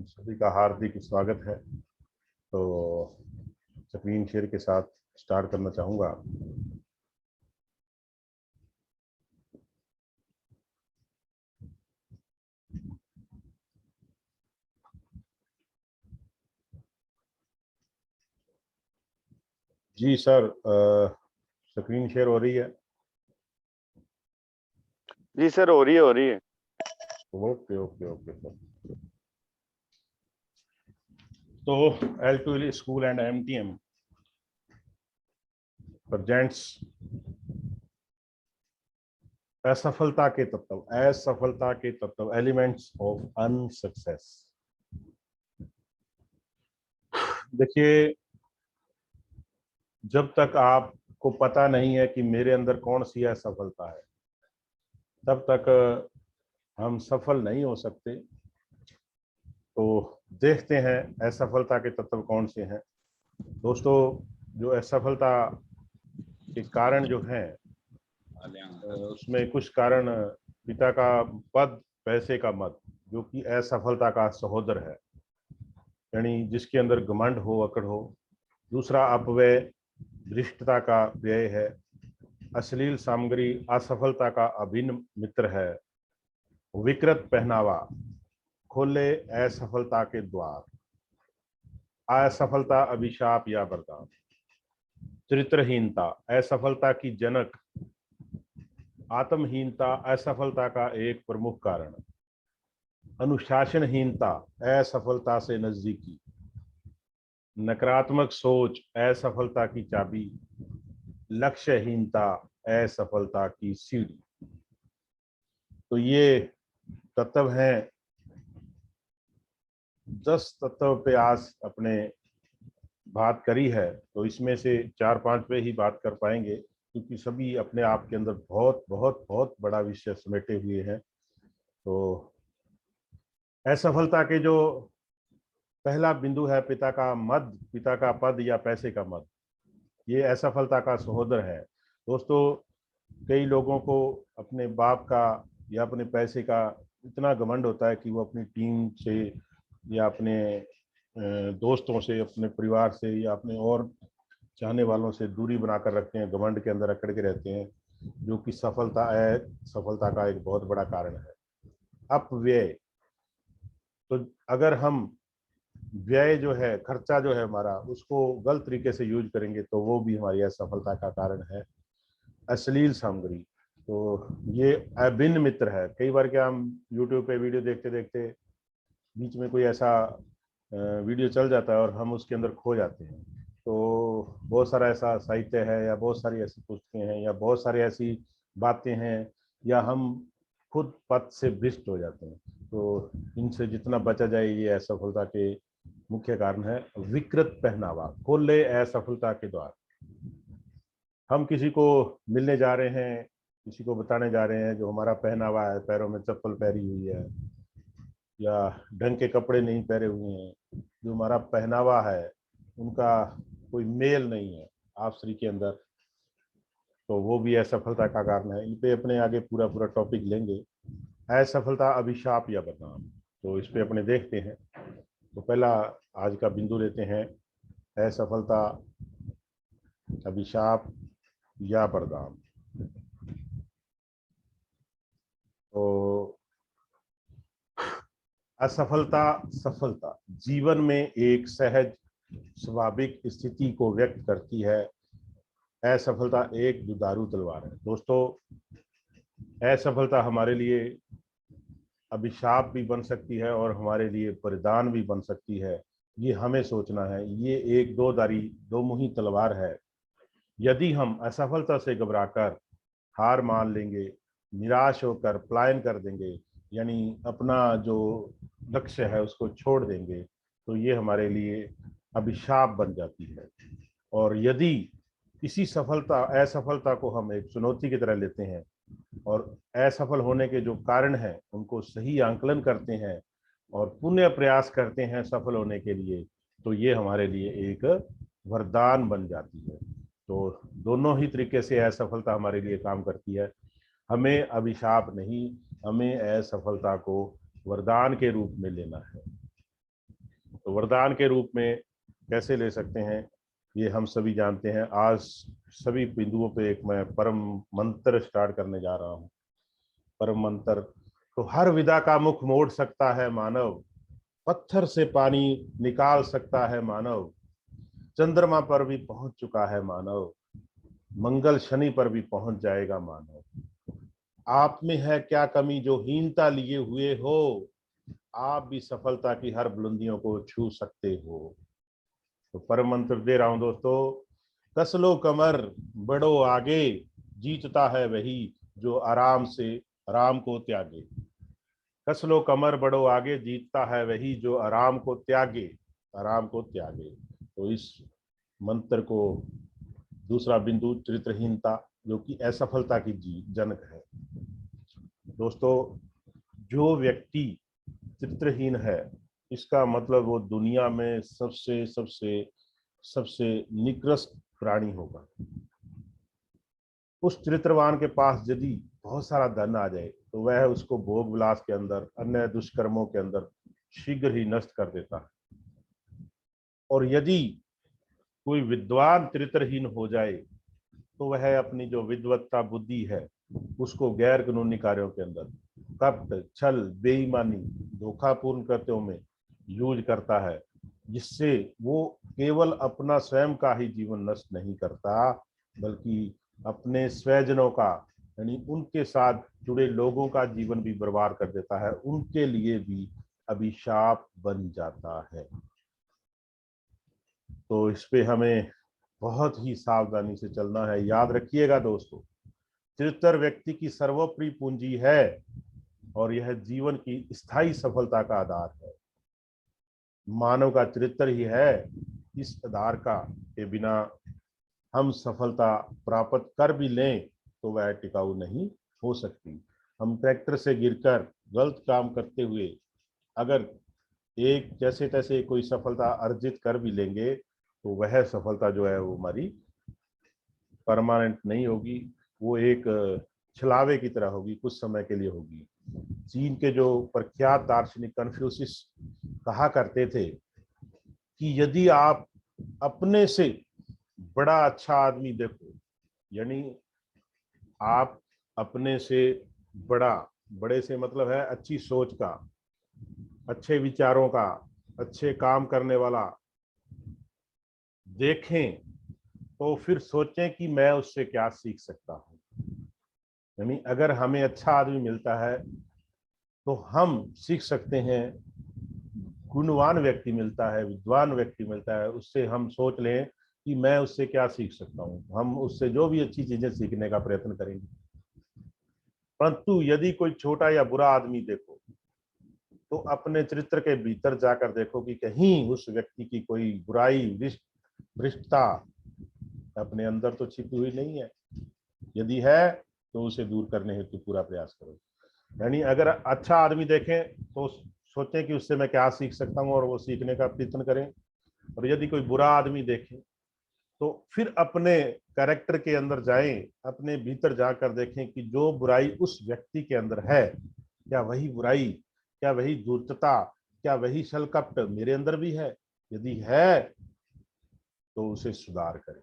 सभी का हार्दिक स्वागत है। तो स्क्रीन शेयर के साथ स्टार्ट करना चाहूँगा। जी सर, स्क्रीन शेयर हो रही है? जी सर, हो रही है। Okay okay okay sir. तो L2 school and MTM presents असफलता के तत्व एलिमेंट्स ऑफ अनसक्सेस। देखिए, जब तक आपको पता नहीं है कि मेरे अंदर कौन सी असफलता है, तब तक हम सफल नहीं हो सकते। तो देखते हैं असफलता के तत्व कौन से हैं। दोस्तों, जो असफलता के कारण जो हैं, उसमें कुछ कारण पिता का पद, पैसे का मद, जो कि असफलता का सहोदर है, यानी जिसके अंदर घमंड हो, अकड़ हो। दूसरा अपव्यय, भ्रष्टता का व्यय है। अश्लील सामग्री असफलता का अभिन्न मित्र है। विकृत पहनावा खोले असफलता के द्वार। असफलता अभिशाप या वरदान। चरित्रहीनता असफलता की जनक। आत्महीनता असफलता का एक प्रमुख कारण। अनुशासनहीनता असफलता से नजदीकी। नकारात्मक सोच असफलता की चाबी। लक्ष्यहीनता असफलता की सीढ़ी। तो ये तत्व हैं। 10 तत्व पे आज अपने बात करी है, तो इसमें से 4-5 पे ही बात कर पाएंगे, क्योंकि सभी अपने आप के अंदर बहुत बहुत बहुत बड़ा विषय समेटे हुए हैं। तो असफलता के जो पहला बिंदु है, पिता का मद, पिता का पद या पैसे का मद, ये असफलता का सहोदर है। दोस्तों, कई लोगों को अपने बाप का या अपने पैसे का इतना घमंड होता है कि वो अपनी टीम से या अपने दोस्तों से, अपने परिवार से या अपने और चाहने वालों से दूरी बनाकर रखते हैं, घमंड के अंदर अकड़ के रहते हैं, जो कि सफलता का एक बहुत बड़ा कारण है। अपव्यय, तो अगर हम व्यय जो है, खर्चा जो है हमारा, उसको गलत तरीके से यूज करेंगे तो वो भी हमारी असफलता का कारण है। अश्लील सामग्री, तो ये अभिन्न मित्र है। कई बार क्या, हम यूट्यूब पे वीडियो देखते देखते बीच में कोई ऐसा वीडियो चल जाता है और हम उसके अंदर खो जाते हैं। तो बहुत सारा ऐसा साहित्य है, या बहुत सारी ऐसी पुस्तकें हैं, या बहुत सारी ऐसी बातें हैं, या हम खुद पथ से भ्रष्ट हो जाते हैं। तो इनसे जितना बचा जाए, ये असफलता के मुख्य कारण है। विकृत पहनावा खोले असफलता के द्वार। हम किसी को मिलने जा रहे हैं, किसी को बताने जा रहे हैं, जो हमारा पहनावा है, पैरों में चप्पल पहनी हुई है या ढंग के कपड़े नहीं पहने हुए हैं, जो हमारा पहनावा है उनका कोई मेल नहीं है आप के अंदर, तो वो भी असफलता का कारण है। इन पे अपने आगे पूरा पूरा टॉपिक लेंगे। असफलता अभिशाप या बदनाम, तो इस पे अपने देखते हैं। तो पहला आज का बिंदु लेते हैं, असफलता अभिशाप या वरदान। तो असफलता सफलता जीवन में एक सहज स्वाभाविक स्थिति को व्यक्त करती है। असफलता एक दुधारू तलवार है। दोस्तों, असफलता हमारे लिए अभिशाप भी बन सकती है और हमारे लिए वरदान भी बन सकती है। ये हमें सोचना है। ये एक दो मुही तलवार है। यदि हम असफलता से घबराकर हार मान लेंगे, निराश होकर पलायन कर देंगे, यानी अपना जो लक्ष्य है उसको छोड़ देंगे, तो ये हमारे लिए अभिशाप बन जाती है। और यदि किसी असफलता को हम एक चुनौती की तरह लेते हैं और असफल होने के जो कारण हैं उनको सही आंकलन करते हैं और पुण्य प्रयास करते हैं सफल होने के लिए, तो ये हमारे लिए एक वरदान बन जाती है। तो दोनों ही तरीके से असफलता हमारे लिए काम करती है। हमें अभिशाप नहीं, हमें असफलता को वरदान के रूप में लेना है। तो वरदान के रूप में कैसे ले सकते हैं ये हम सभी जानते हैं। आज सभी बिंदुओं पे एक मैं परम मंत्र स्टार्ट करने जा रहा हूँ। परम मंत्र तो हर विधा का मुख मोड़ सकता है मानव, पत्थर से पानी निकाल सकता है मानव, चंद्रमा पर भी पहुंच चुका है मानव, मंगल शनि पर भी पहुंच जाएगा मानव। आप में है क्या कमी जो हीनता लिए हुए हो, आप भी सफलता की हर बुलंदियों को छू सकते हो। तो परम मंत्र दे रहा हूं दोस्तों। कस लो कमर, बढ़ो आगे, जीतता है वही जो आराम से आराम को त्यागे। कस लो कमर, बढ़ो आगे, जीतता है वही जो आराम को त्यागे, आराम को त्यागे। तो इस मंत्र को दूसरा बिंदु चरित्रहीनता, जो कि असफलता की जनक है। दोस्तों, जो व्यक्ति चरित्रहीन है, इसका मतलब वो दुनिया में सबसे सबसे सबसे निकृष्ट प्राणी होगा। उस चरित्रवान के पास यदि बहुत सारा धन आ जाए तो वह उसको भोग विलास के अंदर, अन्य दुष्कर्मों के अंदर शीघ्र ही नष्ट कर देता है। और यदि कोई विद्वान चरित्रहीन हो जाए तो वह अपनी जो विद्वत्ता बुद्धि है उसको गैर कानूनी कार्यों के अंदर, कपट, छल, बेईमानी, धोखापूर्ण कृत्यों में यूज करता है, जिससे वो केवल अपना स्वयं का ही जीवन नष्ट नहीं करता, बल्कि अपने स्वजनों का, यानी उनके साथ जुड़े लोगों का जीवन भी बर्बाद कर देता है, उनके लिए भी अभिशाप बन जाता है। तो इस पे हमें बहुत ही सावधानी से चलना है। याद रखिएगा दोस्तों, चरित्र व्यक्ति की सर्वोपरि पूंजी है और यह जीवन की स्थायी सफलता का आधार है। मानव का चरित्र ही है इस आधार का, के बिना हम सफलता प्राप्त कर भी लें तो वह टिकाऊ नहीं हो सकती। हम ट्रैक्टर से गिरकर गलत काम करते हुए अगर एक जैसे तैसे कोई सफलता अर्जित कर भी लेंगे तो वह सफलता जो है वो हमारी परमानेंट नहीं होगी, वो एक छलावे की तरह होगी, कुछ समय के लिए होगी। चीन के जो प्रख्यात दार्शनिक कन्फ्यूशियस कहा करते थे कि यदि आप अपने से बड़ा अच्छा आदमी देखो, यानी आप अपने से बड़ा, बड़े से मतलब है अच्छी सोच का, अच्छे विचारों का, अच्छे काम करने वाला देखें तो फिर सोचें कि मैं उससे क्या सीख सकता हूँ। यानी अगर हमें अच्छा आदमी मिलता है तो हम सीख सकते हैं, गुणवान व्यक्ति मिलता है, विद्वान व्यक्ति मिलता है, उससे हम सोच लें कि मैं उससे क्या सीख सकता हूँ, हम उससे जो भी अच्छी चीजें सीखने का प्रयत्न करेंगे। परंतु यदि कोई छोटा या बुरा आदमी देखो तो अपने चरित्र के भीतर जाकर देखो कि कहीं उस व्यक्ति की कोई बुराई, भ्रष्टता अपने अंदर तो छिपी हुई नहीं है। यदि है तो उसे दूर करने हेतु पूरा प्रयास करो। यानी अगर अच्छा आदमी देखें तो सोचें कि उससे मैं क्या सीख सकता हूँ और वो सीखने का प्रयत्न करें। और यदि कोई बुरा आदमी देखें तो फिर अपने कैरेक्टर के अंदर जाएं, अपने भीतर जाकर देखें कि जो बुराई उस व्यक्ति के अंदर है, क्या वही बुराई, क्या वही धूर्तता, क्या वही छल कपट मेरे अंदर भी है। यदि है तो उसे सुधार करें।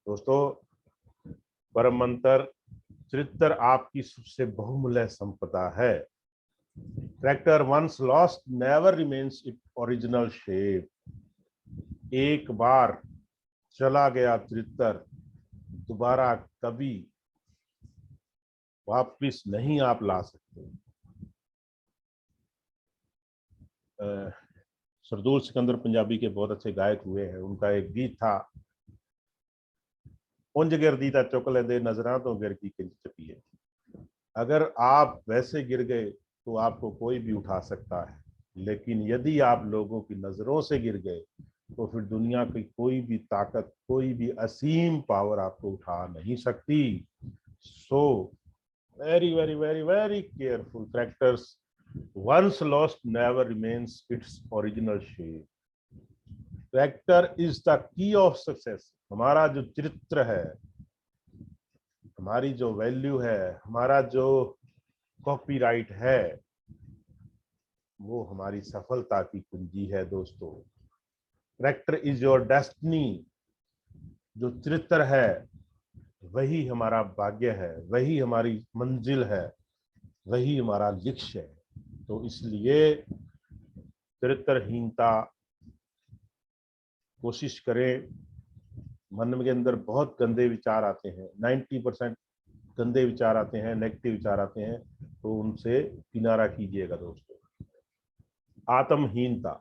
दोस्तों, परम मंत्र चरित्र आपकी सबसे बहुमूल्य संपदा है। Character once lost never remains its original shape. एक बार चला गया चरित्र दोबारा कभी वापिस नहीं आप ला सकते। सरदूल सिकंदर पंजाबी के बहुत अच्छे गायक हुए हैं। उनका एक गीत था, उंज गिरदी ता चुक लेंदे नजरां तो गिर की किंच चपीए। अगर आप वैसे गिर गए तो आपको कोई भी उठा सकता है, लेकिन यदि आप लोगों की नजरों से गिर गए तो फिर दुनिया की कोई भी ताकत, कोई भी असीम पावर आपको उठा नहीं सकती। So very very very very careful. Characters once lost never remains its original shape. Character is the key of success. हमारा जो चरित्र है, हमारी जो वैल्यू है, हमारा जो कॉपीराइट है, वो हमारी सफलता की कुंजी है दोस्तों। Character is your destiny. जो चरित्र है वही हमारा भाग्य है, वही हमारी मंजिल है, वही हमारा लक्ष्य है। तो इसलिए चरित्रहीनता कोशिश करें। मन के अंदर बहुत गंदे विचार आते हैं, 90% गंदे विचार आते हैं, नेगेटिव विचार आते हैं, तो उनसे किनारा कीजिएगा दोस्तों। आत्महीनता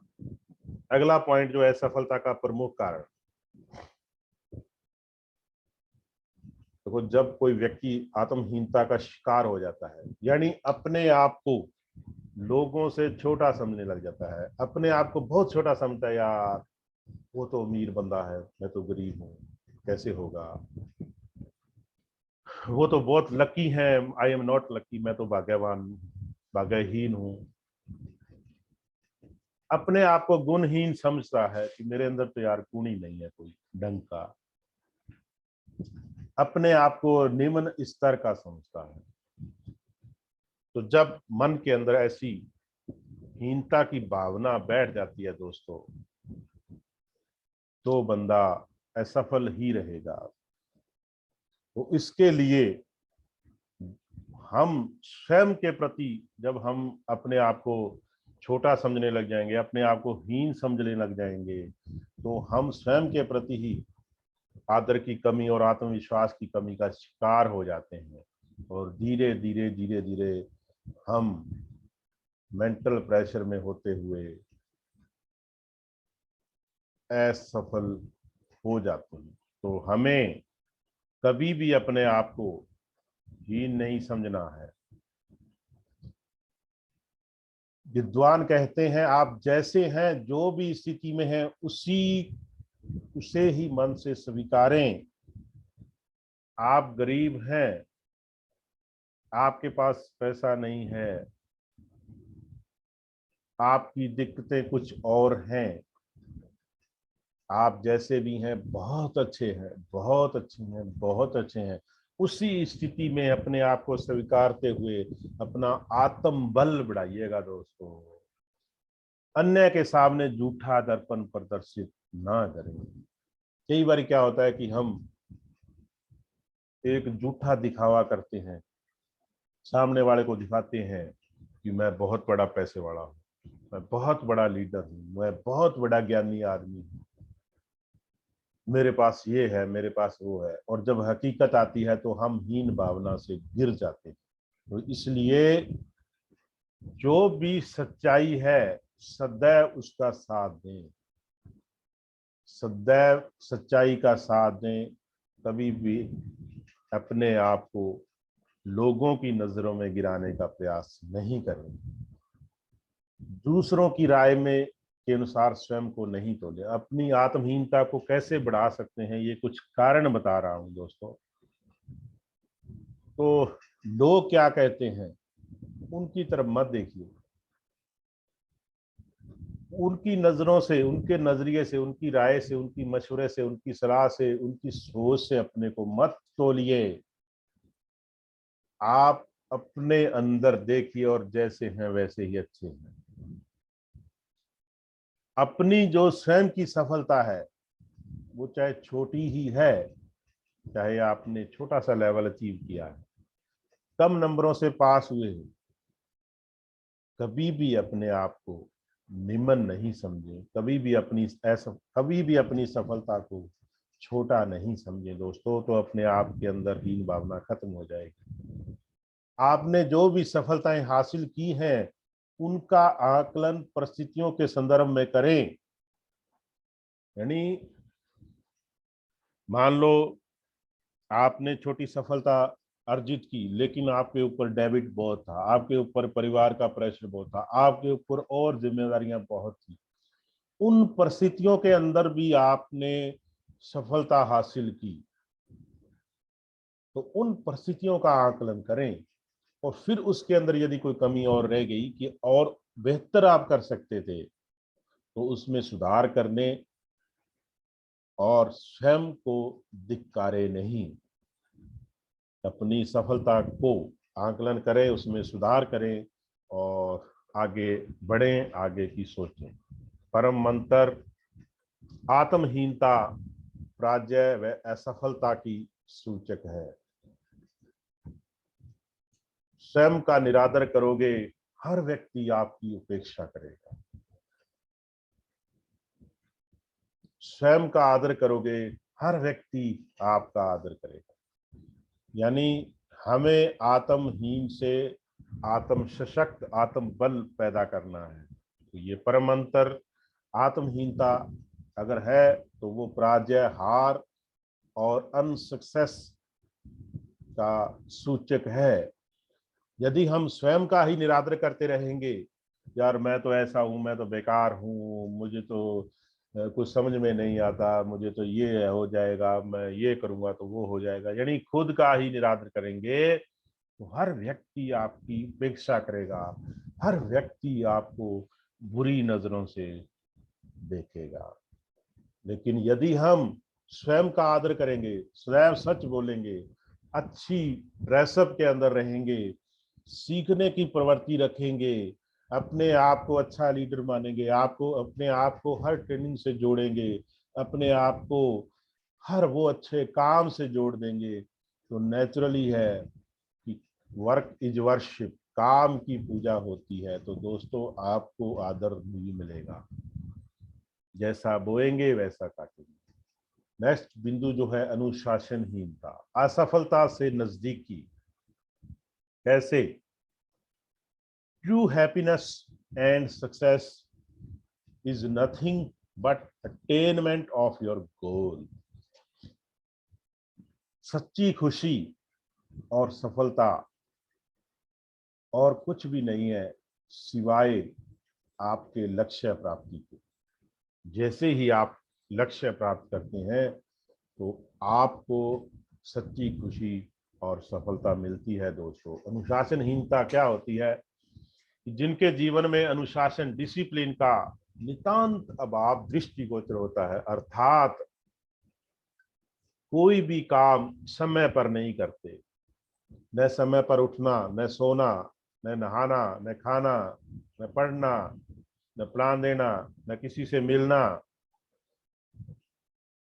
अगला पॉइंट जो है सफलता का प्रमुख कारण। देखो, जब कोई व्यक्ति आत्महीनता का शिकार हो जाता है, यानी अपने आप को लोगों से छोटा समझने लग जाता है, अपने आप को बहुत छोटा समझता है, यार वो तो अमीर बंदा है, मैं तो गरीब हूँ, कैसे होगा, वो तो बहुत लकी है, आई एम नॉट लकी, मैं तो भाग्यवान भाग्यहीन हूँ। अपने आप को गुणहीन समझता है कि मेरे अंदर तो यार गुण ही नहीं है कोई ढंग का। अपने आप को निम्न स्तर का समझता है। तो जब मन के अंदर ऐसी हीनता की भावना बैठ जाती है दोस्तों, तो बंदा असफल ही रहेगा। तो इसके लिए हम स्वयं के प्रति, जब हम अपने आप को छोटा समझने लग जाएंगे, अपने आप को हीन समझने लग जाएंगे, तो हम स्वयं के प्रति ही आदर की कमी और आत्मविश्वास की कमी का शिकार हो जाते हैं। और धीरे धीरे धीरे धीरे हम मेंटल प्रेशर में होते हुए असफल हो जाते हैं। तो हमें कभी भी अपने आप को हीन नहीं समझना है। विद्वान कहते हैं, आप जैसे हैं, जो भी स्थिति में हैं, उसे ही मन से स्वीकारें। आप गरीब हैं, आपके पास पैसा नहीं है, आपकी दिक्कतें कुछ और हैं, आप जैसे भी हैं बहुत अच्छे हैं, बहुत अच्छे हैं, बहुत अच्छे हैं। उसी स्थिति में अपने आप को स्वीकारते हुए अपना आत्म बल बढ़ाइएगा दोस्तों। अन्य के सामने झूठा दर्पण प्रदर्शित ना करें। कई बार क्या होता है कि हम एक झूठा दिखावा करते हैं, सामने वाले को दिखाते हैं कि मैं बहुत बड़ा पैसे वाला हूँ, मैं बहुत बड़ा लीडर हूँ, मैं बहुत बड़ा ज्ञानी आदमी हूँ, मेरे पास ये है, मेरे पास वो है। और जब हकीकत आती है तो हम हीन भावना से गिर जाते हैं। तो इसलिए जो भी सच्चाई है सदैव उसका साथ दें, सदैव सच्चाई का साथ दें। कभी भी अपने आप को लोगों की नजरों में गिराने का प्रयास नहीं करें। दूसरों की राय में के अनुसार स्वयं को नहीं तोले। अपनी आत्महीनता को कैसे बढ़ा सकते हैं, ये कुछ कारण बता रहा हूं दोस्तों। तो लोग क्या कहते हैं उनकी तरफ मत देखिए। उनकी नजरों से, उनके नजरिए से, उनकी राय से, उनकी मशवरे से, उनकी सलाह से, उनकी सोच से अपने को मत तोलिए। आप अपने अंदर देखिए और जैसे हैं वैसे ही अच्छे हैं। अपनी जो स्वयं की सफलता है वो चाहे छोटी ही है, चाहे आपने छोटा सा लेवल अचीव किया है, कम नंबरों से पास हुए हैं, कभी भी अपने आप को निमन नहीं समझे, कभी भी अपनी सफलता को छोटा नहीं समझे दोस्तों। तो अपने आप के अंदर हीन भावना खत्म हो जाएगी। आपने जो भी सफलताएं हासिल की हैं उनका आकलन परिस्थितियों के संदर्भ में करें। यानी मान लो आपने छोटी सफलता अर्जित की, लेकिन आपके ऊपर डेबिट बहुत था, आपके ऊपर परिवार का प्रेशर बहुत था, आपके ऊपर और जिम्मेदारियां बहुत थी। उन परिस्थितियों के अंदर भी आपने सफलता हासिल की, तो उन परिस्थितियों का आकलन करें और फिर उसके अंदर यदि कोई कमी और रह गई कि और बेहतर आप कर सकते थे, तो उसमें सुधार करने और स्वयं को धिक्कारे नहीं। अपनी सफलता को आकलन करें, उसमें सुधार करें और आगे बढ़ें, आगे की सोचें। परम मंत्र आत्महीनता पराजय व असफलता की सूचक है। स्वयं का निरादर करोगे, हर व्यक्ति आपकी उपेक्षा करेगा। स्वयं का आदर करोगे, हर व्यक्ति आपका आदर करेगा। यानी हमें आत्महीन से आत्म सशक्त, आत्म बल पैदा करना है। तो ये परम मंत्र आत्महीनता अगर है तो वो पराजय, हार और अनसक्सेस का सूचक है। यदि हम स्वयं का ही निरादर करते रहेंगे, यार मैं तो ऐसा हूं, मैं तो बेकार हूं, मुझे तो कुछ समझ में नहीं आता, मुझे तो ये हो जाएगा, मैं ये करूंगा तो वो हो जाएगा, यानी खुद का ही निरादर करेंगे, तो हर व्यक्ति आपकी उपेक्षा करेगा, हर व्यक्ति आपको बुरी नजरों से देखेगा। लेकिन यदि हम स्वयं का आदर करेंगे, स्वयं सच बोलेंगे, अच्छी ड्रेसअप के अंदर रहेंगे, सीखने की प्रवृत्ति रखेंगे, अपने आप को अच्छा लीडर मानेंगे, आपको अपने आप को हर ट्रेनिंग से जोड़ेंगे, अपने आप को हर वो अच्छे काम से जोड़ देंगे, तो नेचुरली है कि वर्क इज वर्शिप, काम की पूजा होती है। तो दोस्तों आपको आदर भी मिलेगा, जैसा बोएंगे वैसा काटेंगे। नेक्स्ट बिंदु जो है अनुशासनहीनता, असफलता से नजदीकी। कैसे? True happiness and success is nothing but attainment of your goal. सच्ची खुशी और सफलता और कुछ भी नहीं है सिवाय आपके लक्ष्य प्राप्ति के। जैसे ही आप लक्ष्य प्राप्त करते हैं तो आपको सच्ची खुशी और सफलता मिलती है। दोस्तों अनुशासनहीनता क्या होती है? जिनके जीवन में अनुशासन, डिसिप्लिन का नितांत अभाव दृष्टिगोचर होता है, अर्थात कोई भी काम समय पर नहीं करते, न समय पर उठना, न सोना, न नहाना, न खाना, न पढ़ना, न प्लान देना, न किसी से मिलना,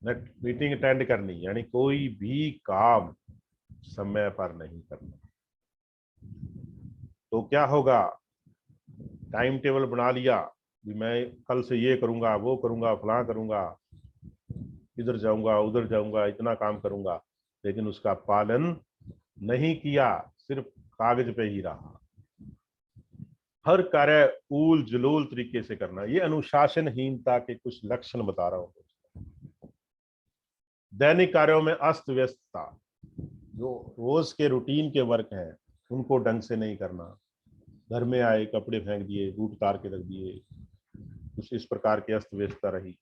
न मीटिंग अटेंड करनी, यानी कोई भी काम समय पर नहीं करना। तो क्या होगा? टाइम टेबल बना लिया कि मैं कल से ये करूंगा, वो करूंगा, फलां करूंगा, इधर जाऊंगा, उधर जाऊंगा, इतना काम करूंगा, लेकिन उसका पालन नहीं किया, सिर्फ कागज पे ही रहा। हर कार्य ऊल जुलूल तरीके से करना, ये अनुशासनहीनता के कुछ लक्षण बता रहा हूं। दैनिक कार्यों में अस्त व्यस्तता, जो रोज के रूटीन के वर्क हैं उनको ढंग से नहीं करना, घर में आए कपड़े फेंक दिए, बूट उतार के रख दिए, कुछ इस प्रकार की अस्त व्यस्तता रही।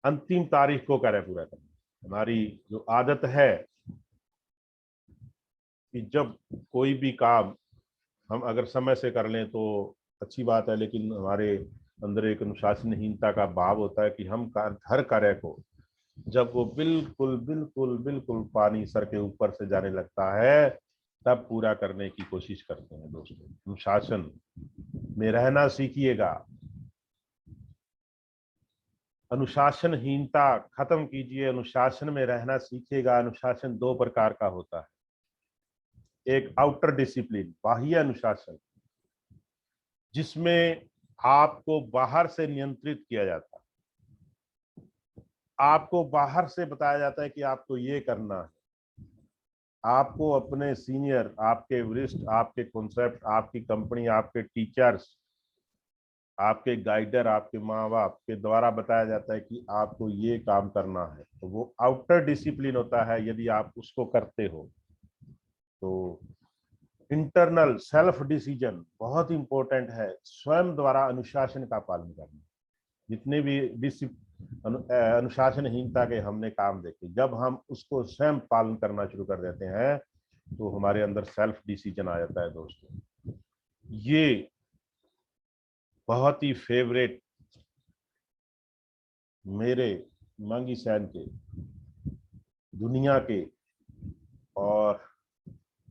अंतिम तारीख को कार्य पूरा करना, हमारी जो आदत है कि जब कोई भी काम हम अगर समय से कर लें तो अच्छी बात है, लेकिन हमारे अंदर एक अनुशासनहीनता का भाव होता है कि हम हर कार्य को जब वो बिल्कुल बिल्कुल बिल्कुल पानी सर के ऊपर से जाने लगता है तब पूरा करने की कोशिश करते हैं। दोस्तों अनुशासन में रहना सीखिएगा। अनुशासनहीनता खत्म कीजिए, अनुशासन में रहना सीखिएगा। अनुशासन दो प्रकार का होता है, एक आउटर डिसिप्लिन, बाह्य अनुशासन, जिसमें आपको बाहर से नियंत्रित किया जाता है, आपको बाहर से बताया जाता है कि आपको ये करना है, आपको अपने सीनियर, आपके वरिष्ठ, आपके कॉन्सेप्ट, आपकी कंपनी, आपके टीचर्स, आपके गाइडर, आपके माँ बाप के द्वारा बताया जाता है कि आपको ये काम करना है। तो वो आउटर डिसिप्लिन होता है। यदि आप उसको करते हो तो इंटरनल सेल्फ डिसीजन बहुत इंपॉर्टेंट है, स्वयं द्वारा अनुशासन का पालन करना। जितने भी अनुशासनहीनता के हमने काम देखे, जब हम उसको स्वयं पालन करना शुरू कर देते हैं तो हमारे अंदर सेल्फ डिसीजन आ जाता है। दोस्तों ये बहुत ही फेवरेट मेरे मांगी सैन के, दुनिया के, और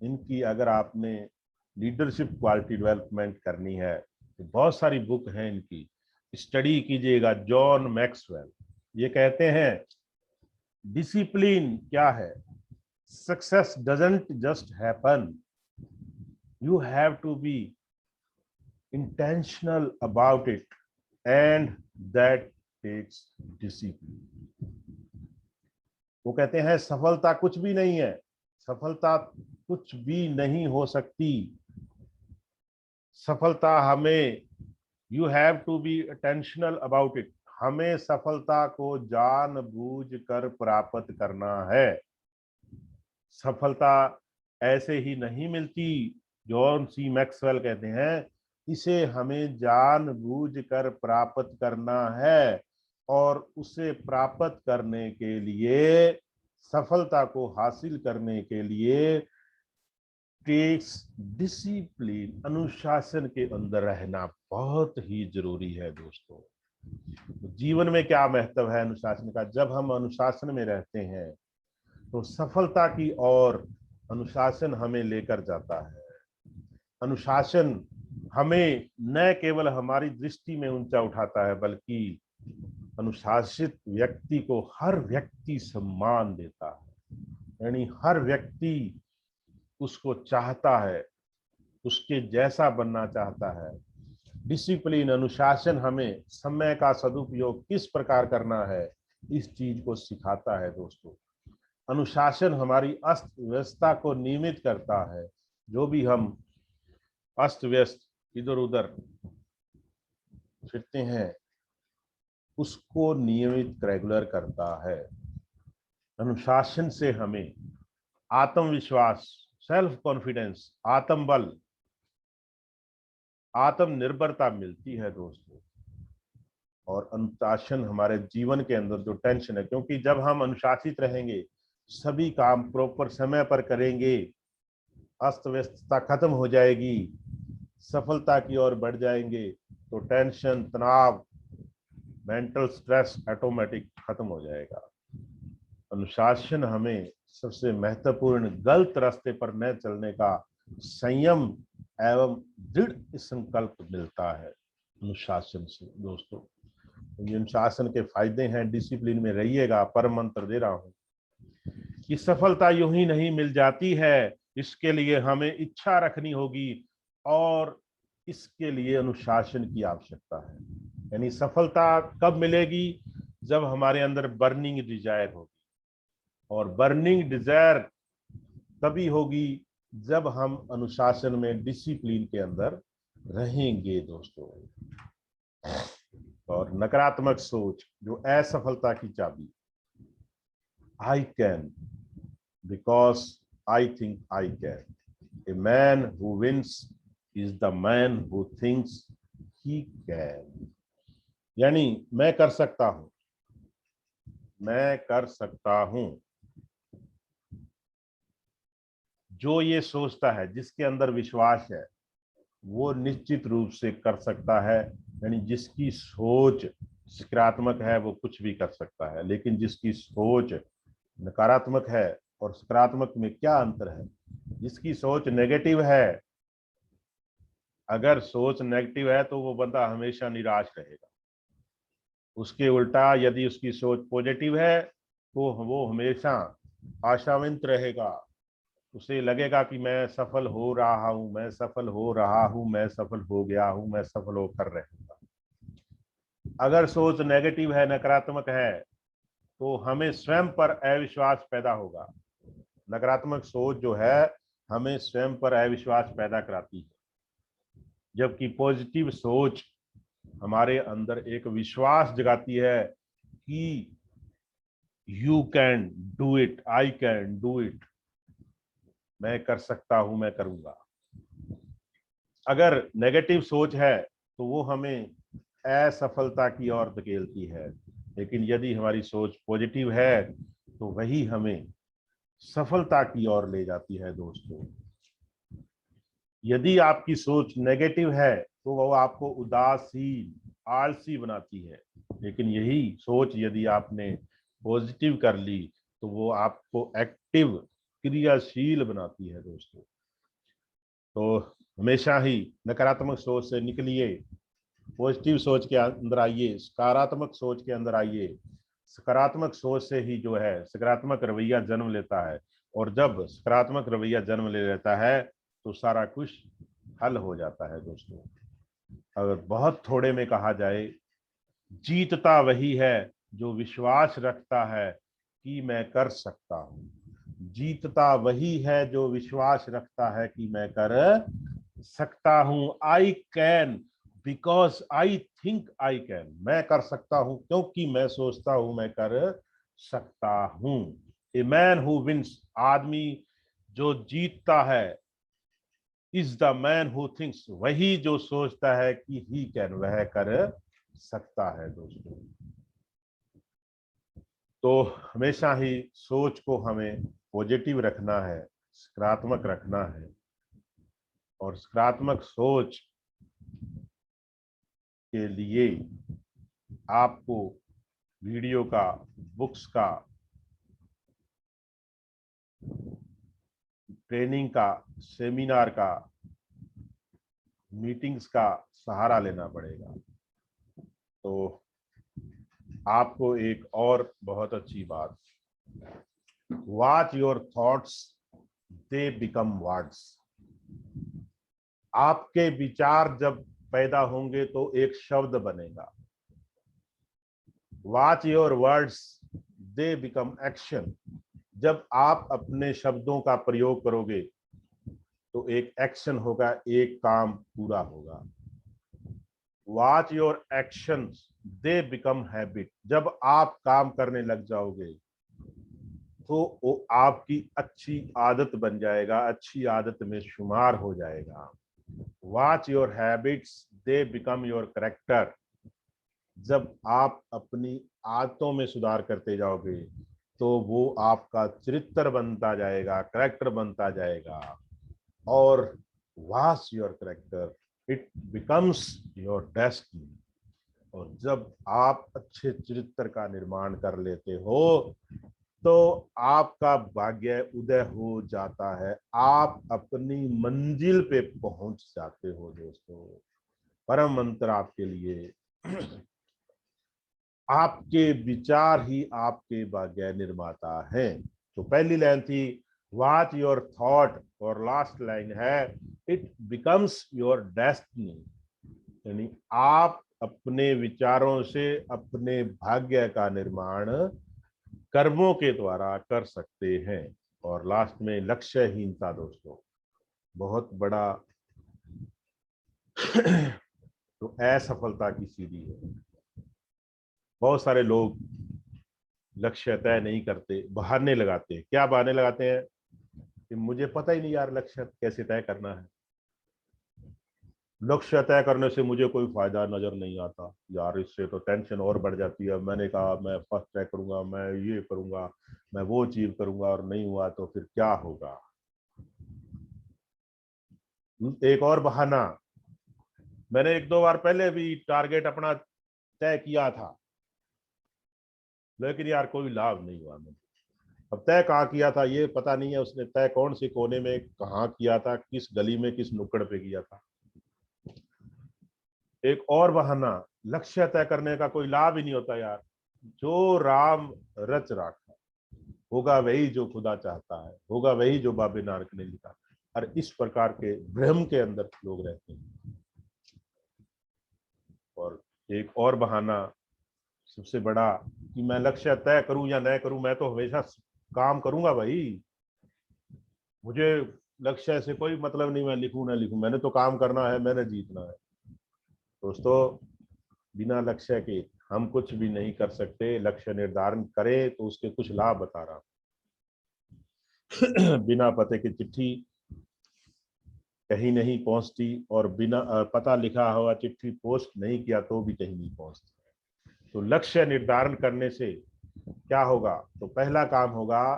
इनकी अगर आपने लीडरशिप क्वालिटी डेवलपमेंट करनी है तो बहुत सारी बुक हैं इनकी, स्टडी कीजिएगा। जॉन मैक्सवेल ये कहते हैं डिसिप्लिन क्या है, success doesn't just happen, you have to be intentional about it and that takes discipline. वो कहते हैं सफलता कुछ भी नहीं है, सफलता कुछ भी नहीं हो सकती, सफलता हमें, you have to be attentional about it, हमें सफलता को जानबूझ कर प्राप्त करना है। सफलता ऐसे ही नहीं मिलती, जॉन सी मैक्सवेल कहते हैं इसे हमें जानबूझ कर प्राप्त करना है, और उसे प्राप्त करने के लिए, सफलता को हासिल करने के लिए टेक्स डिसिप्लिन, अनुशासन के अंदर रहना बहुत ही जरूरी है दोस्तों। जीवन में क्या महत्व है अनुशासन का, जब हम अनुशासन में रहते हैं तो सफलता की ओर अनुशासन हमें लेकर जाता है। अनुशासन हमें न केवल हमारी दृष्टि में ऊंचा उठाता है, बल्कि अनुशासित व्यक्ति को हर व्यक्ति सम्मान देता है, यानी हर व्यक्ति उसको चाहता है, उसके जैसा बनना चाहता है। डिसिप्लिन, अनुशासन हमें समय का सदुपयोग किस प्रकार करना है इस चीज को सिखाता है दोस्तों। अनुशासन हमारी अस्त व्यवस्था को नियमित करता है, जो भी हम अस्त व्यस्त इधर उधर फिरते हैं उसको नियमित रेगुलर करता है। अनुशासन से हमें आत्मविश्वास, सेल्फ कॉन्फिडेंस, आत्मबल, आत्मनिर्भरता मिलती है दोस्तों। और अनुशासन हमारे जीवन के अंदर जो टेंशन है, क्योंकि जब हम अनुशासित रहेंगे, सभी काम प्रॉपर समय पर करेंगे, अस्त व्यस्तता खत्म हो जाएगी, सफलता की ओर बढ़ जाएंगे, तो टेंशन, तनाव, मेंटल स्ट्रेस ऑटोमेटिक खत्म हो जाएगा। अनुशासन हमें सबसे महत्वपूर्ण गलत रास्ते पर न चलने का संयम एवं दृढ़ संकल्प मिलता है अनुशासन से दोस्तों। ये अनुशासन के फायदे हैं, डिसिप्लिन में रहिएगा। परम मंत्र दे रहा हूं कि सफलता यूं ही नहीं मिल जाती है, इसके लिए हमें इच्छा रखनी होगी और इसके लिए अनुशासन की आवश्यकता है। यानी सफलता कब मिलेगी, जब हमारे अंदर बर्निंग डिजायर होगी, और बर्निंग डिजायर तभी होगी जब हम अनुशासन में, डिसिप्लिन के अंदर रहेंगे दोस्तों। और नकारात्मक सोच जो असफलता की चाबी, I can because I think I can, a man who wins is the man who thinks he can. यानी मैं कर सकता हूं, मैं कर सकता हूं, जो ये सोचता है, जिसके अंदर विश्वास है, वो निश्चित रूप से कर सकता है। यानी जिसकी सोच सकारात्मक है वो कुछ भी कर सकता है, लेकिन जिसकी सोच नकारात्मक है, और सकारात्मक में क्या अंतर है, जिसकी सोच नेगेटिव है, अगर सोच नेगेटिव है तो वो बंदा हमेशा निराश रहेगा। उसके उल्टा यदि उसकी सोच पॉजिटिव है तो वो हमेशा आशावांत रहेगा। उसे लगेगा कि मैं सफल हो रहा हूं, मैं सफल हो रहा हूं, मैं सफल हो गया हूं, मैं सफल होकर रहूंगा। अगर सोच नेगेटिव है, नकारात्मक है, तो हमें स्वयं पर अविश्वास पैदा होगा। नकारात्मक सोच जो है हमें स्वयं पर अविश्वास पैदा कराती है, जबकि पॉजिटिव सोच हमारे अंदर एक विश्वास जगाती है कि you can do it, I can do it, मैं कर सकता हूं, मैं करूंगा। अगर नेगेटिव सोच है तो वो हमें असफलता की ओर धकेलती है, लेकिन यदि हमारी सोच पॉजिटिव है तो वही हमें सफलता की ओर ले जाती है दोस्तों। यदि आपकी सोच नेगेटिव है तो वो आपको उदासीन, आलसी बनाती है, लेकिन यही सोच यदि आपने पॉजिटिव कर ली तो वो आपको एक्टिव, क्रियाशील बनाती है दोस्तों। तो हमेशा ही नकारात्मक सोच से निकलिए, पॉजिटिव सोच के अंदर आइए, सकारात्मक सोच के अंदर आइए। सकारात्मक सोच से ही जो है सकारात्मक रवैया जन्म लेता है, और जब सकारात्मक रवैया जन्म ले लेता है तो सारा कुछ हल हो जाता है दोस्तों। अगर बहुत थोड़े में कहा जाए, जीतता वही है जो विश्वास रखता है कि मैं कर सकता हूँ। जीतता वही है जो विश्वास रखता है कि मैं कर सकता हूँ। आई can because I think I can. मैं कर सकता हूँ क्योंकि मैं सोचता हूँ मैं कर सकता हूँ। ए मैन हु विंस, आदमी जो जीतता है, is the man who thinks, वही जो सोचता है कि ही कैन, वह कर सकता है दोस्तों। तो हमेशा ही सोच को हमें पॉजिटिव रखना है, सकारात्मक रखना है। और सकारात्मक सोच के लिए आपको वीडियो का, बुक्स का, ट्रेनिंग का, सेमिनार का, मीटिंग्स का सहारा लेना पड़ेगा। तो आपको एक और बहुत अच्छी बात, watch your thoughts they become words. आपके विचार जब पैदा होंगे तो एक शब्द बनेगा। Watch your words they become action. जब आप अपने शब्दों का प्रयोग करोगे तो एक एक्शन होगा, एक काम पूरा होगा। Watch your actions they become habit. जब आप काम करने लग जाओगे तो वो आपकी अच्छी आदत बन जाएगा, अच्छी आदत में शुमार हो जाएगा। Watch your habits they become your character. जब आप अपनी आदतों में सुधार करते जाओगे तो वो आपका चरित्र बनता जाएगा, करेक्टर बनता जाएगा। और watch your character, it becomes your destiny. और जब आप अच्छे चरित्र का निर्माण कर लेते हो तो आपका भाग्य उदय हो जाता है, आप अपनी मंजिल पे पहुंच जाते हो दोस्तों। परम मंत्र आपके लिए, आपके विचार ही आपके भाग्य निर्माता हैं। तो पहली लाइन थी वॉच योर थॉट, और लास्ट लाइन है इट बिकम्स योर डेस्टिनी। यानी आप अपने विचारों से अपने भाग्य का निर्माण कर्मों के द्वारा कर सकते हैं। और लास्ट में लक्ष्यहीनता दोस्तों बहुत बड़ा तो असफलता की सीढ़ी है। बहुत सारे लोग लक्ष्य तय नहीं करते, बहाने लगाते हैं। क्या बहाने लगाते हैं कि मुझे पता ही नहीं यार लक्ष्य कैसे तय करना है, लक्ष्य तय करने से मुझे कोई फायदा नजर नहीं आता यार, इससे तो टेंशन और बढ़ जाती है। मैंने कहा मैं फर्स्ट तय करूंगा, मैं ये करूंगा, मैं वो अचीव करूंगा, और नहीं हुआ तो फिर क्या होगा। एक और बहाना, मैंने एक दो बार पहले भी टारगेट अपना तय किया था लेकिन यार कोई लाभ नहीं हुआ। मैंने अब तय कहाँ किया था ये पता नहीं है, उसने तय कौन से कोने में कहाँ किया था, किस गली में किस नुक्कड़ पे किया था। एक और बहाना, लक्ष्य तय करने का कोई लाभ ही नहीं होता यार, जो राम रच राखा होगा वही जो खुदा चाहता है, होगा वही जो बाबे नानक ने लिखा। और इस प्रकार के भ्रम के अंदर लोग रहते हैं। और एक और बहाना सबसे बड़ा कि मैं लक्ष्य तय करूं या न करूं, मैं तो हमेशा काम करूंगा भाई, मुझे लक्ष्य से कोई मतलब नहीं, मैं लिखूं ना लिखूं, मैंने तो काम करना है, मैंने जीतना है। दोस्तों बिना लक्ष्य के हम कुछ भी नहीं कर सकते। लक्ष्य निर्धारण करें तो उसके कुछ लाभ बता रहा हूं। बिना पते की चिट्ठी कहीं नहीं पहुंचती, और बिना पता लिखा हुआ चिट्ठी पोस्ट नहीं किया तो भी कहीं नहीं पहुंचती। तो लक्ष्य निर्धारण करने से क्या होगा, तो पहला काम होगा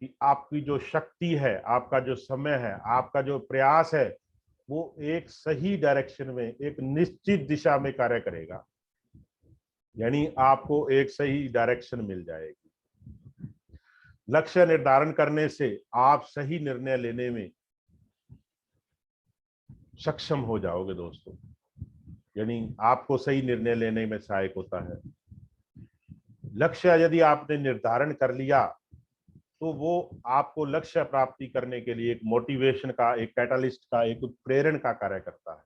कि आपकी जो शक्ति है, आपका जो समय है, आपका जो प्रयास है, वो एक सही डायरेक्शन में, एक निश्चित दिशा में कार्य करेगा। यानी आपको एक सही डायरेक्शन मिल जाएगी। लक्ष्य निर्धारण करने से आप सही निर्णय लेने में सक्षम हो जाओगे दोस्तों। यानी आपको सही निर्णय लेने में सहायक होता है। लक्ष्य यदि आपने निर्धारण कर लिया तो वो आपको लक्ष्य प्राप्ति करने के लिए एक मोटिवेशन का, एक कैटलिस्ट का, एक प्रेरण का कार्य करता है।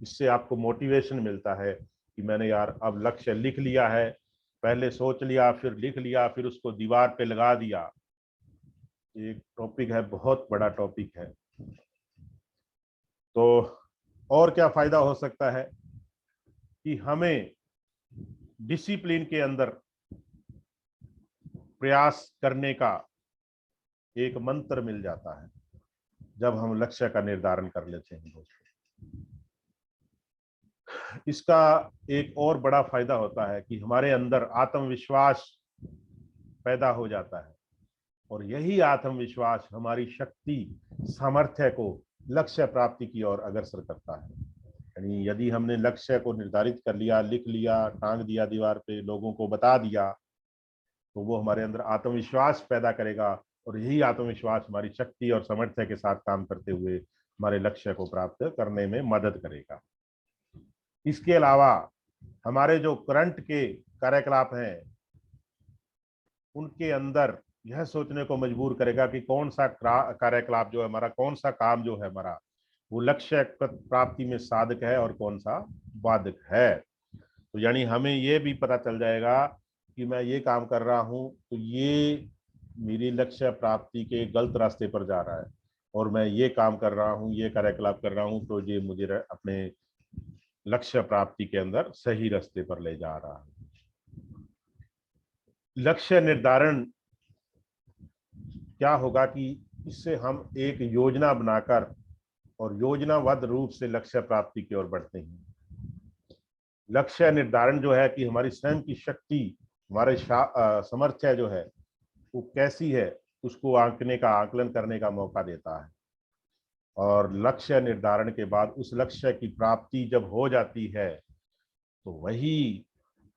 इससे आपको मोटिवेशन मिलता है कि मैंने यार अब लक्ष्य लिख लिया है, पहले सोच लिया, फिर लिख लिया, फिर उसको दीवार पे लगा दिया। एक टॉपिक है, बहुत बड़ा टॉपिक है। तो और क्या फायदा हो सकता है कि हमें डिसिप्लिन के अंदर प्रयास करने का एक मंत्र मिल जाता है जब हम लक्ष्य का निर्धारण कर लेते हैं दोस्तों। इसका एक और बड़ा फायदा होता है कि हमारे अंदर आत्मविश्वास पैदा हो जाता है, और यही आत्मविश्वास हमारी शक्ति, सामर्थ्य को लक्ष्य प्राप्ति की ओर अग्रसर करता है। यानी यदि हमने लक्ष्य को निर्धारित कर लिया, लिख लिया, टांग दिया दीवार पे, लोगों को बता दिया, तो वो हमारे अंदर आत्मविश्वास पैदा करेगा, और यही आत्मविश्वास हमारी शक्ति और सामर्थ्य के साथ काम करते हुए हमारे लक्ष्य को प्राप्त करने में मदद करेगा। इसके अलावा हमारे जो करंट के कार्यकलाप हैं उनके अंदर यह सोचने को मजबूर करेगा कि कौन सा कार्यकलाप जो है हमारा, कौन सा काम जो है हमारा, वो लक्ष्य प्राप्ति में साधक है और कौन सा बाधक है। तो यानी हमें ये भी पता चल जाएगा कि मैं ये काम कर रहा हूँ तो ये मेरी लक्ष्य प्राप्ति के गलत रास्ते पर जा रहा है, और मैं ये काम कर रहा हूँ, ये कार्यकलाप कर रहा हूँ तो ये मुझे अपने लक्ष्य प्राप्ति के अंदर सही रास्ते पर ले जा रहा है। लक्ष्य निर्धारण क्या होगा कि इससे हम एक योजना बनाकर और योजनाबद्ध रूप से लक्ष्य प्राप्ति की ओर बढ़ते हैं। लक्ष्य निर्धारण जो है कि हमारी स्वयं की शक्ति, हमारे सामर्थ्य जो है वो कैसी है, उसको आंकने का, आकलन करने का मौका देता है। और लक्ष्य निर्धारण के बाद उस लक्ष्य की प्राप्ति जब हो जाती है तो वही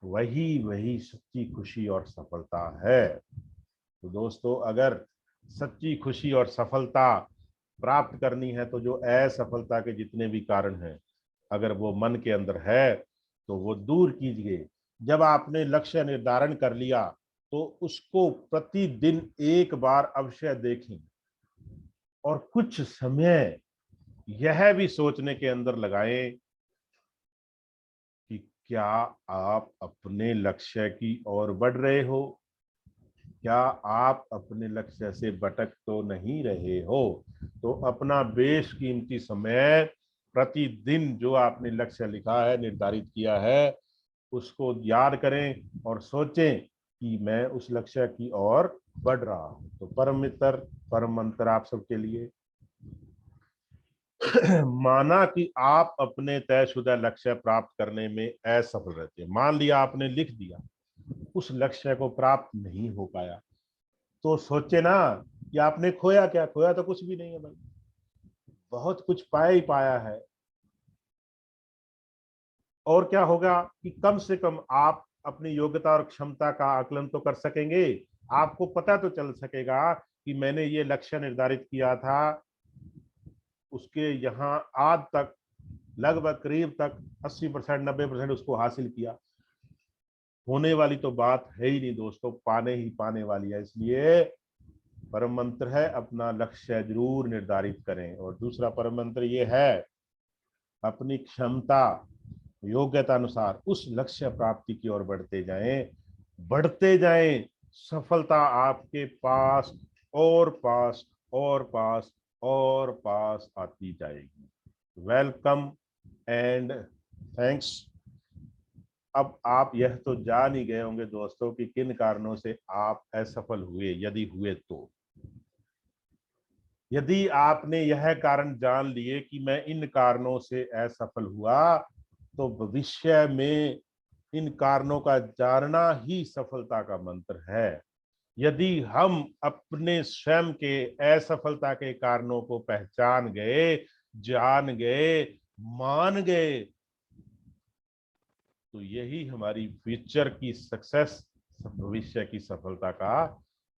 वही वही सच्ची खुशी और सफलता है। तो दोस्तों, अगर सच्ची खुशी और सफलता प्राप्त करनी है तो जो असफलता के जितने भी कारण हैं, अगर वो मन के अंदर है तो वो दूर कीजिए। जब आपने लक्ष्य निर्धारण कर लिया तो उसको प्रतिदिन एक बार अवश्य देखें, और कुछ समय यह भी सोचने के अंदर लगाएं कि क्या आप अपने लक्ष्य की ओर बढ़ रहे हो, क्या आप अपने लक्ष्य से भटक तो नहीं रहे हो। तो अपना बेशकीमती समय, प्रतिदिन जो आपने लक्ष्य लिखा है, निर्धारित किया है, उसको याद करें और सोचें कि मैं उस लक्ष्य की ओर बढ़ रहा हूं। तो परम मित्र, परम मंत्र आप सबके लिए। माना कि आप अपने तयशुदा लक्ष्य प्राप्त करने में असफल रहते हैं, मान लिया आपने लिख दिया, उस लक्ष्य को प्राप्त नहीं हो पाया, तो सोचे ना कि आपने खोया क्या। खोया तो कुछ भी नहीं है भाई, बहुत कुछ पाया ही पाया है। और क्या होगा कि कम से कम आप अपनी योग्यता और क्षमता का आकलन तो कर सकेंगे। आपको पता तो चल सकेगा कि मैंने ये लक्ष्य निर्धारित किया था, उसके यहाँ आज तक लगभग करीब तक 80%, 90% उसको हासिल किया। होने वाली तो बात है ही नहीं दोस्तों, पाने ही पाने वाली है। इसलिए परम मंत्र है, अपना लक्ष्य जरूर निर्धारित करें। और दूसरा परम मंत्र ये है, अपनी क्षमता, योग्यता अनुसार उस लक्ष्य प्राप्ति की ओर बढ़ते जाएं, बढ़ते जाएं। सफलता आपके पास और पास और पास और पास आती जाएगी। Welcome and thanks. अब आप यह तो जान ही गए होंगे दोस्तों कि किन कारणों से आप असफल हुए, यदि हुए तो। यदि आपने यह कारण जान लिए कि मैं इन कारणों से असफल हुआ, तो भविष्य में इन कारणों का जानना ही सफलता का मंत्र है। यदि हम अपने स्वयं के असफलता के कारणों को पहचान गए, जान गए, मान गए, तो यही हमारी फ्यूचर की सक्सेस, भविष्य की सफलता का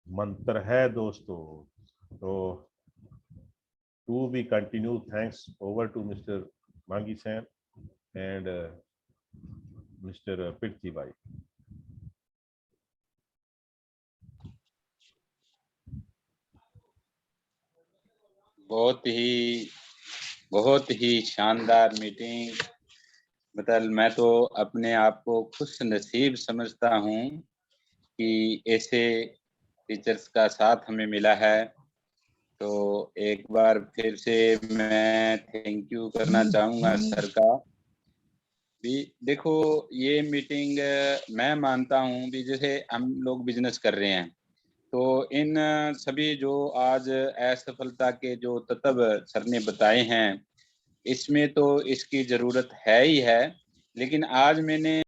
मंत्र है दोस्तों। तो to be continue, thanks, over to mister Mangi Sen and Mr. Pirthi Bhai. बहुत ही शानदार मीटिंग। मतलब मैं तो अपने आप को खुश नसीब समझता हूँ कि ऐसे टीचर्स का साथ हमें मिला है। तो एक बार फिर से मैं थैंक यू करना चाहूँगा सर का भी। देखो ये मीटिंग मैं मानता हूँ भी जैसे हम लोग बिजनेस कर रहे हैं तो इन सभी जो आज असफलता के जो तत्व सर ने बताए हैं इसमें तो इसकी जरूरत है ही है, लेकिन आज मैंने